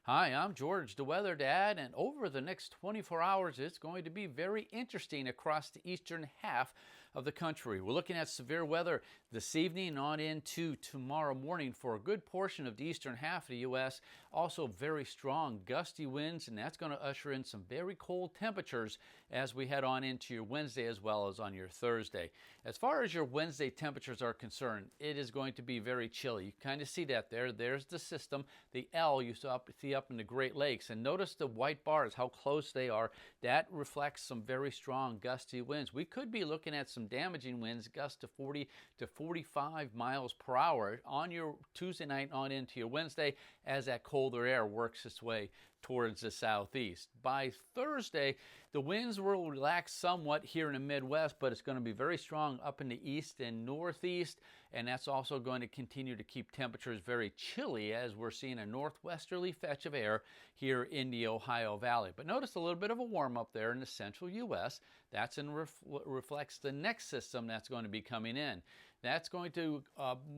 Hi, I'm George, the Weather Dad, and over the next 24 hours, it's going to be very interesting across the eastern half of the country. We're looking at severe weather this evening on into tomorrow morning for a good portion of the eastern half of the U.S. Also, very strong gusty winds, and that's going to usher in some very cold temperatures as we head on into your Wednesday as well as on your Thursday. As far as your Wednesday temperatures are concerned, it is going to be very chilly. You kind of see that there. There's the system, the L you see up in the Great Lakes, and notice the white bars, how close they are. That reflects some very strong gusty winds. We could be looking at some damaging winds, gusts to 40 to 45 miles per hour on your Tuesday night on into your Wednesday as that colder air works its way towards the southeast. By Thursday, the winds will relax somewhat here in the Midwest, but it's going to be very strong up in the east and northeast, and that's also going to continue to keep temperatures very chilly as we're seeing a northwesterly fetch of air here in the Ohio Valley. But notice a little bit of a warm up there in the central U.S. That's reflects the next system that's going to be coming in. That's going to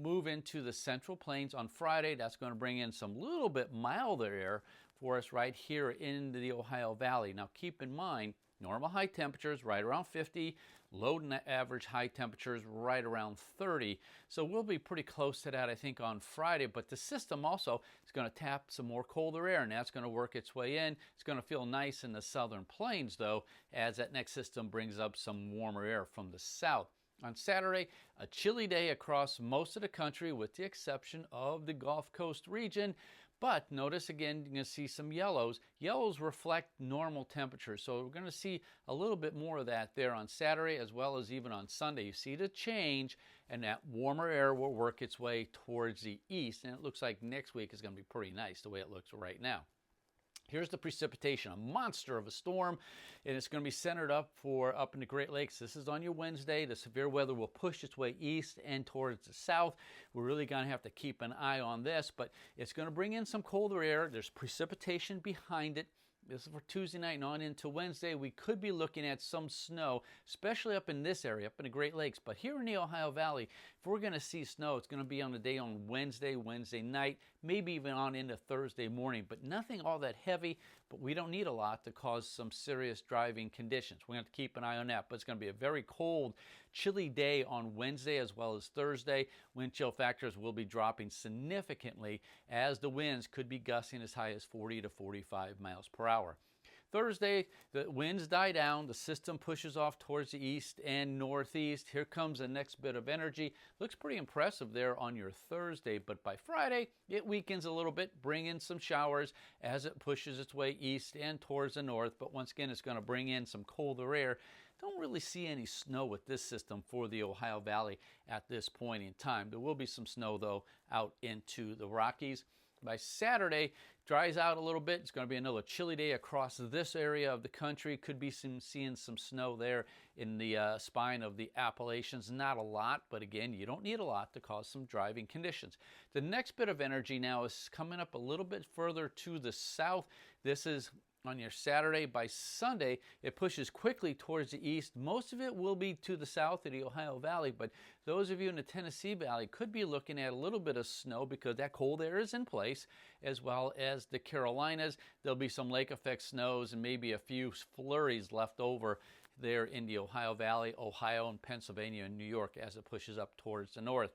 move into the Central Plains on Friday. That's going to bring in some little bit milder air for us right here in the Ohio Valley. Now keep in mind, normal high temperatures right around 50, low average high temperatures right around 30. So we'll be pretty close to that, I think, on Friday. But the system also is going to tap some more colder air, and that's going to work its way in. It's going to feel nice in the southern plains, though, as that next system brings up some warmer air from the south. On Saturday, a chilly day across most of the country with the exception of the Gulf Coast region. But notice again, you're going to see some yellows. Yellows reflect normal temperatures. So we're going to see a little bit more of that there on Saturday as well as even on Sunday. You see the change, and that warmer air will work its way towards the east. And it looks like next week is going to be pretty nice the way it looks right now. Here's the precipitation, a monster of a storm, and it's going to be centered up in the Great Lakes. This is on your Wednesday. The severe weather will push its way east and towards the south. We're really going to have to keep an eye on this, but it's going to bring in some colder air. There's precipitation behind it. This is for Tuesday night and on into Wednesday. We could be looking at some snow, especially up in this area, up in the Great Lakes. But here in the Ohio Valley, if we're going to see snow, it's going to be on the day on Wednesday night, maybe even on into Thursday morning. But nothing all that heavy, but we don't need a lot to cause some serious driving conditions. We're going to have to keep an eye on that. But it's going to be a very cold, chilly day on Wednesday as well as Thursday. Wind chill factors will be dropping significantly as the winds could be gusting as high as 40 to 45 miles per hour. Thursday, the winds die down, the system pushes off towards the east and northeast. Here comes the next bit of energy. Looks pretty impressive there on your Thursday, but by Friday, it weakens a little bit, bring in some showers as it pushes its way east and towards the north, but once again, it's going to bring in some colder air. Don't really see any snow with this system for the Ohio Valley at this point in time. There will be some snow, though, out into the Rockies. By Saturday, dries out a little bit. It's going to be another chilly day across this area of the country. Could be seeing some snow there in the spine of the Appalachians. Not a lot, but again, you don't need a lot to cause some driving conditions. The next bit of energy now is coming up a little bit further to the south. This is on your Saturday. By Sunday, it pushes quickly towards the east. Most of it will be to the south of the Ohio Valley, but those of you in the Tennessee Valley could be looking at a little bit of snow because that cold air is in place, as well as the Carolinas. There'll be some lake effect snows and maybe a few flurries left over there in the Ohio Valley, Ohio and Pennsylvania and New York as it pushes up towards the north.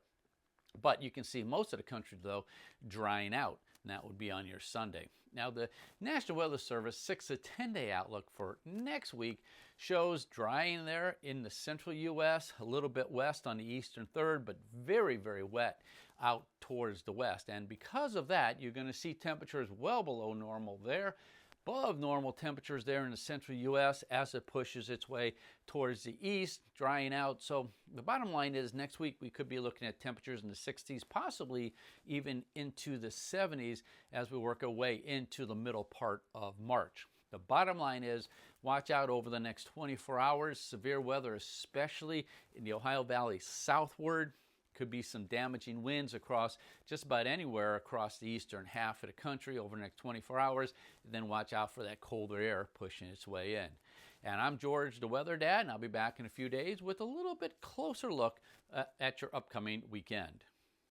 But you can see most of the country, though, drying out, and that would be on your Sunday. Now, the National Weather Service 6 to 10 day outlook for next week shows drying there in the central U.S., a little bit west on the eastern third, but very, very wet out towards the west. And because of that, you're going to see temperatures well below normal there, above normal temperatures there in the central U.S. as it pushes its way towards the east, drying out. So the bottom line is next week we could be looking at temperatures in the 60s, possibly even into the 70s as we work our way into the middle part of March. The bottom line is watch out over the next 24 hours. Severe weather, especially in the Ohio Valley southward. Could be some damaging winds across just about anywhere across the eastern half of the country over the next 24 hours. And then watch out for that colder air pushing its way in. And I'm George, the Weather Dad, and I'll be back in a few days with a little bit closer look at your upcoming weekend.